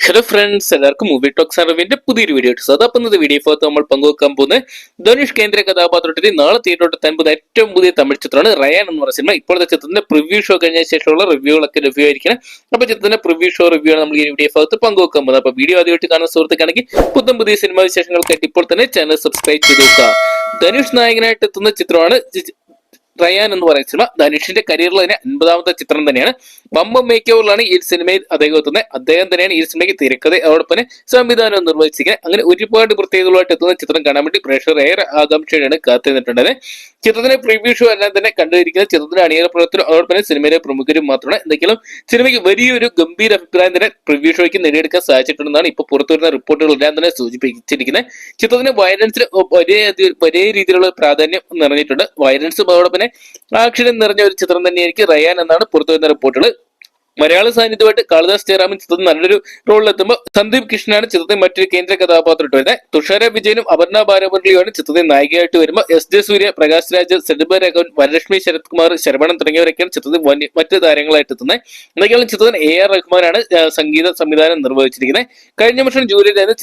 Hello friends, എല്ലാവർക്കും movie talks അറിവിന്റെ പുതിയൊരു വീഡിയോ ഇട്ടു. അതപ്പം വീഡിയോ ഭാഗത്ത് നമ്മൾ പങ്കുവെക്കാൻ പോകുന്നത് ധനുഷ് കേന്ദ്ര കഥാപാത്രത്തിൽ നാളെ തിയേറ്ററോട്ട് താൻ ഏറ്റവും പുതിയ തമിഴ് ചിത്രമാണ് റയാൻ എന്ന് പറയുന്ന സിനിമ. ഇപ്പോഴത്തെ ചിത്രത്തിന്റെ പ്രിവ്യൂ ഷോ കഴിഞ്ഞ ശേഷമുള്ള റിവ്യൂകളൊക്കെ റിവ്യൂ ആയിരിക്കണം. അപ്പൊ ചിത്രത്തിന്റെ പ്രിവ്യൂ ഷോ റിവ്യൂ ആണ് നമ്മൾ ഈ വീഡിയോ ഭാഗത്ത് പങ്കുവെക്കാൻ പോകുന്നത്. അപ്പൊ വീഡിയോ ആദ്യമായിട്ട് കാണുന്ന സുഹൃത്തുക്കാണെങ്കിൽ പുതിയ സിനിമാ വിശേഷങ്ങൾക്കായിട്ട് ഇപ്പോൾ തന്നെ ചാനൽ സബ്സ്ക്രൈബ് ചെയ്ത് നോക്കുക. ധനുഷ് നായകനായിട്ട് എത്തുന്ന ചിത്രമാണ് റയാൻ എന്ന് പറയുന്ന സിനിമ. ധനുഷിന്റെ കരിയറിൽ തന്നെ 50ാമത്തെ ചിത്രം തന്നെയാണ്. ബമ്പം മേക്ക് ഓവറിലാണ് ഈ സിനിമയിൽ അദ്ദേഹം എത്തുന്നത്. അദ്ദേഹം തന്നെയാണ് ഈ സിനിമയ്ക്ക് തിരക്കഥ അതോടൊപ്പം തന്നെ സംവിധാനം നിർവഹിച്ചിരിക്കുന്നത്. അങ്ങനെ ഒരുപാട് പ്രത്യേകതകളായിട്ട് എത്തുന്ന ചിത്രം കാണാൻ വേണ്ടി പ്രേക്ഷകർ ഏറെ ആകാംക്ഷയോടെയാണ് കാത്തിരുന്നിട്ടുള്ളത്. ചിത്രത്തിന്റെ പ്രിവ്യൂ ഷോ എല്ലാം തന്നെ കണ്ടുപിടിക്കുന്നത് ചിത്രത്തിന്റെ അണിയറ പ്രവർത്തനം അതോടൊപ്പം തന്നെ സിനിമയിലെ പ്രമുഖരും മാത്രമാണ്. എന്തെങ്കിലും സിനിമയ്ക്ക് വലിയൊരു ഗംഭീര അഭിപ്രായം തന്നെ പ്രിവ്യൂ ഷോയ്ക്ക് നേടിയെടുക്കാൻ സാധിച്ചിട്ടുണ്ടെന്നാണ് ഇപ്പോൾ പുറത്തുവരുന്ന റിപ്പോർട്ടുകളെല്ലാം തന്നെ സൂചിപ്പിച്ചിരിക്കുന്നത്. ചിത്രത്തിന് വയലൻസിന് വലിയ രീതിയിലുള്ള പ്രാധാന്യം നിറഞ്ഞിട്ടുണ്ട്. വയലൻസും അതോടൊപ്പം തന്നെ ആക്ഷനും നിറഞ്ഞ ഒരു ചിത്രം തന്നെയായിരിക്കും റയാൻ എന്നാണ് പുറത്തുവരുന്ന റിപ്പോർട്ടുകൾ. മലയാള സാന്നിധ്യമായിട്ട് കാളിദാസ് ജയറാമൻ ചിത്രത്തിൽ നല്ലൊരു റോളിലെത്തുമ്പോൾ സന്ദീപ് കൃഷ്ണനാണ് ചിത്രത്തിൽ മറ്റൊരു കേന്ദ്ര കഥാപാത്രമായിട്ട് വരുന്നത്. തുഷാര വിജയനും അപർണ ബാലമുരളിയുമാണ് ചിത്രത്തിൽ നായികയായിട്ട് വരുമ്പോൾ എസ് സൂര്യ, പ്രകാശ് രാജ്, സെഡ്ബ രാഘവൻ, വരലക്ഷ്മി, ശരത് കുമാർ, ശരവണൻ തുടങ്ങിയവരൊക്കെയാണ് ചിത്രത്തിൽ മറ്റ് താരങ്ങളായിട്ട് എത്തുന്നത്. എന്തൊക്കെയാണ് ചിത്രത്തിന് AR റഹ്മാനാണ് സംഗീത സംവിധാനം നിർവഹിച്ചിരിക്കുന്നത്. കഴിഞ്ഞ വർഷം ജൂലൈയിലായിരുന്നു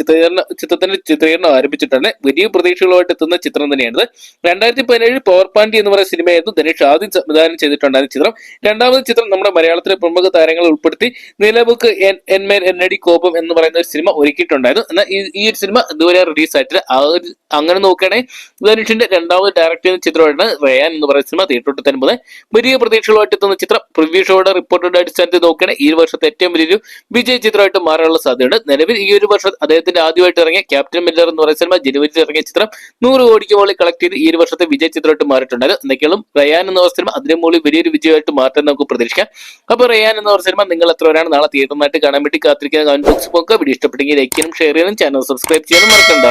ചിത്രത്തിന്റെ ചിത്രീകരണം ആരംഭിച്ചിട്ടാണ്. വലിയ പ്രതീക്ഷകളുമായിട്ട് എത്തുന്ന ചിത്രം തന്നെയാണിത്. 2017 പവർ പാണ്ടി എന്ന് പറയുന്ന സിനിമയായിരുന്നു ധനുഷ് ആദ്യം സംവിധാനം ചെയ്തിട്ടുണ്ടായിരുന്ന ചിത്രം. രണ്ടാമത് ചിത്രം നമ്മുടെ മലയാളത്തിലെ പ്രമുഖ താരങ്ങൾ ഉൾപ്പെടുത്തി നിലബുക്ക് എന്മേൽ എന്നടി കോപം എന്ന് പറയുന്ന ഒരു സിനിമ ഒരുക്കിയിട്ടുണ്ടായിരുന്നു. എന്നാൽ ഈ ഒരു സിനിമ ഇതുവരെ റിലീസ് ആയിട്ടില്ല. അങ്ങനെ നോക്കുകയാണെങ്കിൽ ധനുഷിന്റെ രണ്ടാമത് ഡയറക്ട് ചെയ്യുന്ന ചിത്രമാണ് റയാൻ എന്ന് പറയുന്ന സിനിമ തിയേറ്ററിൽ തന്നെ വലിയ പ്രതീക്ഷകളുമായിട്ട് എത്തുന്ന ചിത്രം. പ്രിവ്യൂ ഷോയുടെ റിപ്പോർട്ടുകളുടെ അടിസ്ഥാനത്തിൽ നോക്കുകയാണെങ്കിൽ ഈ വർഷത്തെ ഏറ്റവും വലിയൊരു വിജയ ചിത്രമായിട്ട് മാറാനുള്ള സാധ്യതയുണ്ട്. നിലവിൽ ഈ ഒരു വർഷം അദ്ദേഹത്തിന്റെ ആദ്യമായിട്ട് ഇറങ്ങിയ ക്യാപ്റ്റൻ മില്ലർ എന്ന് പറയുന്ന സിനിമ ജനുവരിയിൽ ഇറങ്ങിയ ചിത്രം 100 കോടിക്ക് മുകളിൽ കളക്ട് ചെയ്ത് ഈ ഒരു വർഷത്തെ വിജയ ചിത്രമായിട്ട് മാറിയിട്ടുണ്ടായിരുന്നു. എന്തൊക്കെയാണ് റയാൻ എന്ന് പറയുന്ന സിനിമ അതിന് മുകളിൽ വലിയൊരു വിജയമായിട്ട് മാറ്റാൻ നമുക്ക് പ്രതീക്ഷിക്കാം. അപ്പൊ റയാൻ എന്ന് പറഞ്ഞ സിനിമ നിങ്ങൾ എത്ര പേരാണ് നാളെ തിയേറ്ററിനായിട്ട് കാണാൻ വേണ്ടി കാത്തിരിക്കുന്ന കമന്റ് ബോക്സ് പോക്കുക. വീഡിയോ ഇഷ്ടപ്പെട്ടെങ്കിൽ ലൈക്ക് ചെയ്യാനും ഷെയർ ചെയ്യാനും ചാനൽ സബ്സ്ക്രൈബ് ചെയ്യാനും മറക്കണ്ട.